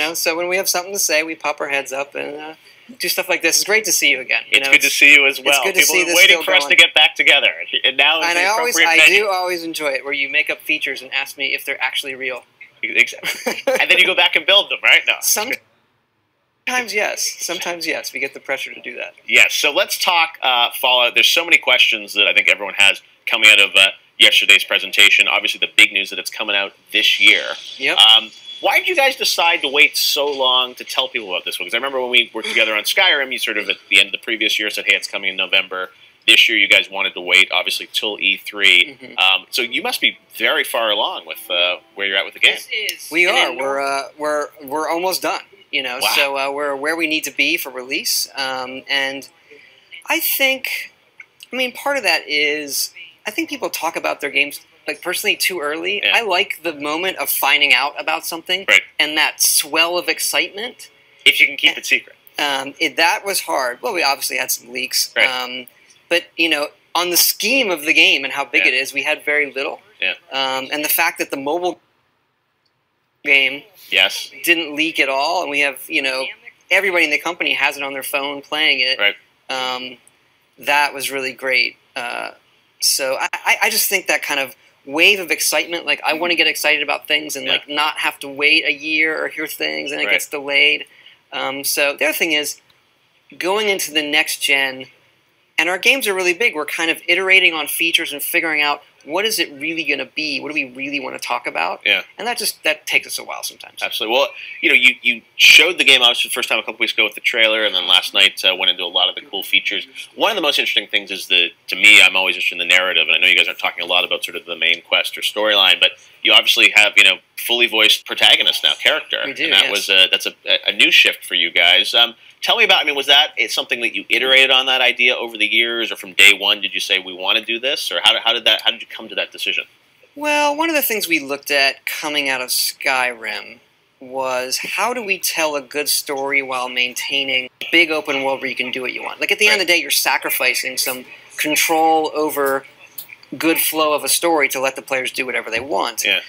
know, so when we have something to say, we pop our heads up and do stuff like this. It's great to see you again. It's good to see you as well. It's good to People see are this waiting for us to get back together, and now is the appropriate venue. I do always enjoy it where you make up features and ask me if they're actually real. Exactly. And then you go back and build them, right? No. Sometimes yes. Sometimes yes. We get the pressure to do that. Yes. So let's talk Fallout. There's so many questions that I think everyone has coming out of yesterday's presentation. Obviously, the big news that it's coming out this year. Yep. Why did you guys decide to wait so long to tell people about this one? Because I remember when we worked together on Skyrim, you sort of at the end of the previous year said, hey, it's coming in November. This year, you guys wanted to wait, obviously, till E3. Mm-hmm. So you must be very far along with where you're at with the game. We are. We're almost done. You know, wow. So we're where we need to be for release. And I think, I mean, part of that is I think people talk about their games like personally too early. Yeah. I like the moment of finding out about something and that swell of excitement. If you can keep it secret. That was hard. Well, we obviously had some leaks. Right. But, you know, on the scheme of the game and how big it is, we had very little. Yeah. And the fact that the mobile game didn't leak at all, and we have, you know, everybody in the company has it on their phone playing it. Right. That was really great. So I just think that kind of wave of excitement, like I want to get excited about things and like not have to wait a year or hear things and it gets delayed. So the other thing is going into the next gen, and our games are really big. We're kind of iterating on features and figuring out what is it really going to be? What do we really want to talk about? Yeah. And that takes us a while sometimes. Absolutely. Well, you know, you showed the game obviously the first time a couple weeks ago with the trailer, and then last night went into a lot of the cool features. One of the most interesting things is to me, I'm always interested in the narrative, and I know you guys aren't talking a lot about sort of the main quest or storyline, but you obviously have, you know, fully voiced protagonist now, character. We do, and that was that's a new shift for you guys. Tell me about, I mean, was that something that you iterated on that idea over the years, or from day one did you say we want to do this, or how did you come to that decision? Well, one of the things we looked at coming out of Skyrim was how do we tell a good story while maintaining a big open world where you can do what you want. Like at the end of the day, you're sacrificing some control over good flow of a story to let the players do whatever they want. Yeah.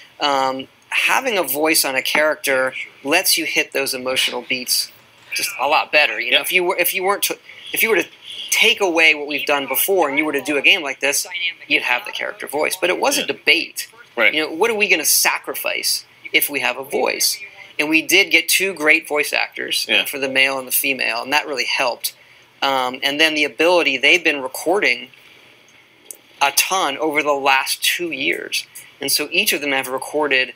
Having a voice on a character lets you hit those emotional beats just a lot better. You know, if you were to take away what we've done before and you were to do a game like this, you'd have the character voice. But it was a debate. Right. You know, what are we going to sacrifice if we have a voice? And we did get two great voice actors for the male and the female, and that really helped. And then the ability, they've been recording a ton over the last 2 years. And so each of them have recorded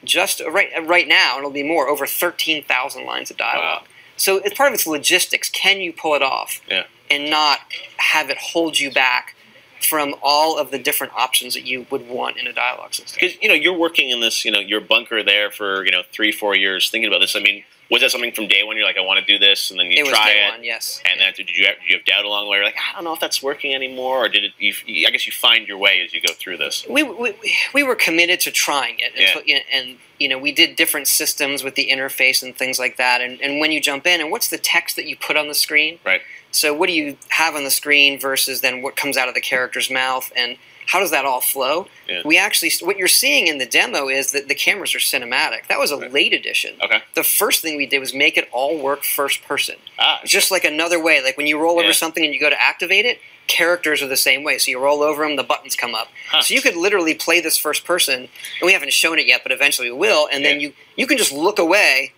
just right now, and it'll be more, over 13,000 lines of dialogue. Wow. So it's part of its logistics. Can you pull it off and not have it hold you back from all of the different options that you would want in a dialogue system? Because, you know, you're working in this, you know, your bunker there for, you know, 3-4 years thinking about this. I mean, was that something from day one? You're like, I want to do this, and then you try it. It was day one, yes. And then did you have doubt along the way? You're like, I don't know if that's working anymore, or did it? I guess you find your way as you go through this. We were committed to trying it, and you know, we did different systems with the interface and things like that. And when you jump in, and what's the text that you put on the screen? Right. So what do you have on the screen versus then what comes out of the character's mouth, and how does that all flow? Yeah. We actually, what you're seeing in the demo is that the cameras are cinematic. That was a late edition. Okay. The first thing we did was make it all work first person. Ah. Just like another way. Like when you roll over something and you go to activate it, characters are the same way. So you roll over them, the buttons come up. Huh. So you could literally play this first person, and we haven't shown it yet, but eventually we will, and then you can just look away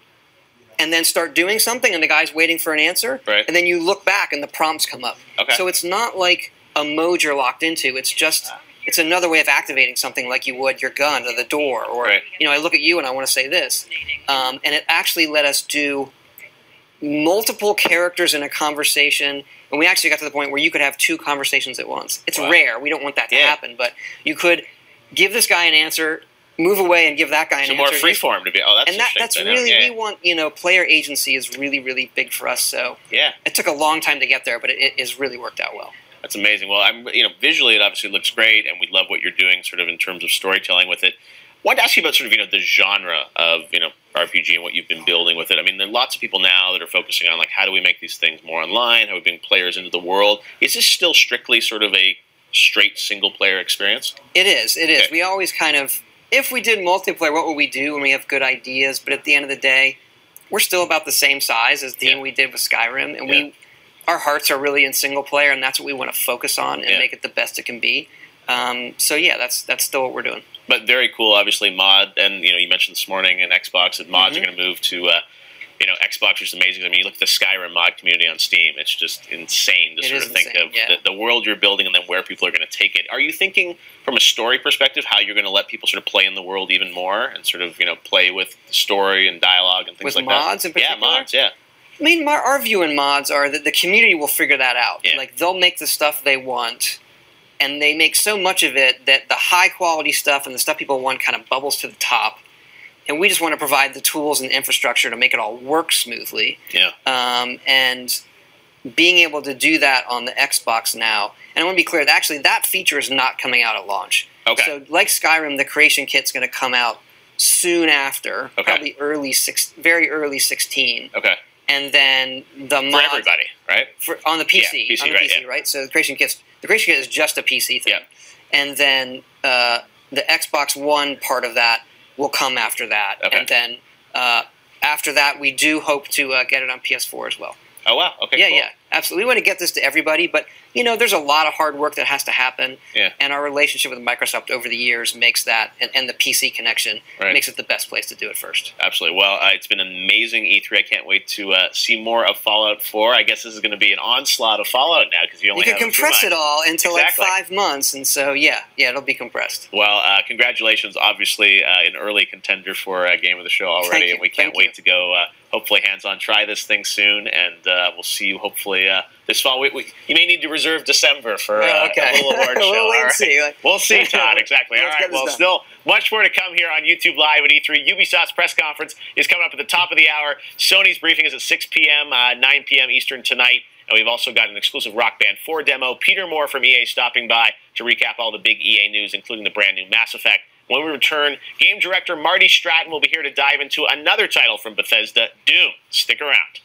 and then start doing something, and the guy's waiting for an answer, and then you look back and the prompts come up. Okay. So it's not like a mode you're locked into. It's just it's another way of activating something like you would your gun or the door, or you know, I look at you and I want to say this, and it actually let us do multiple characters in a conversation, and we actually got to the point where you could have 2 conversations at once. It's rare. We don't want that to happen, but you could give this guy an answer, move away, and give that guy an answer. So more freeform to be. Oh, that's that's really we want. You know, player agency is really, really big for us. So it took a long time to get there, but it has really worked out well. That's amazing. Well, you know, visually it obviously looks great, and we love what you're doing, sort of in terms of storytelling with it. I wanted to ask you about sort of, you know, the genre of, you know, RPG and what you've been building with it. I mean, there are lots of people now that are focusing on, like, how do we make these things more online? How do we bring players into the world? Is this still strictly sort of a straight single-player experience? It is. It is. We always kind of, if we did multiplayer, what would we do when we have good ideas? But at the end of the day, we're still about the same size as the team we did with Skyrim, and our hearts are really in single player, and that's what we want to focus on and make it the best it can be. So yeah, that's still what we're doing. But very cool, obviously, mod, and you mentioned this morning in Xbox that mods are going to move to Xbox, which is amazing. I mean, you look at the Skyrim mod community on Steam; it's just insane to sort of think of the world you're building and then where people are going to take it. Are you thinking from a story perspective how you're going to let people sort of play in the world even more and sort of play with story and dialogue and things like that? With mods in particular? Yeah, mods. Yeah. I mean, our view in mods are that the community will figure that out. Yeah. Like, they'll make the stuff they want, and they make so much of it that the high-quality stuff and the stuff people want kind of bubbles to the top. And we just want to provide the tools and infrastructure to make it all work smoothly. Yeah. And being able to do that on the Xbox now, and I want to be clear, actually that feature is not coming out at launch. Okay. So like Skyrim, the creation kit's going to come out soon after, probably very early 16. Okay. And then the mod for everybody, right? On the PC, yeah, PC, right? So the creation kit is just a PC thing. Yeah. And then the Xbox One part of that will come after that. Okay. And then after that, we do hope to get it on PS4 as well. Oh, wow. Okay, yeah, cool. Yeah, absolutely. We want to get this to everybody, but, there's a lot of hard work that has to happen. Yeah. And our relationship with Microsoft over the years makes that, and the PC connection, makes it the best place to do it first. Absolutely. Well, it's been an amazing E3. I can't wait to see more of Fallout 4. I guess this is going to be an onslaught of Fallout now because you can compress it all into like 5 months, and so, yeah, it'll be compressed. Well, congratulations, obviously, an early contender for Game of the Show already, and we can't wait to go hopefully hands-on try this thing soon, and we'll see you hopefully this fall. You may need to reserve December for a little award show. We'll wait and see. We'll see, Todd, exactly. All right, well, still much more to come here on YouTube Live at E3. Ubisoft's press conference is coming up at the top of the hour. Sony's briefing is at 6 p.m., 9 p.m. Eastern tonight. And we've also got an exclusive Rock Band 4 demo. Peter Moore from EA stopping by to recap all the big EA news, including the brand new Mass Effect. When we return, game director Marty Stratton will be here to dive into another title from Bethesda, Doom. Stick around.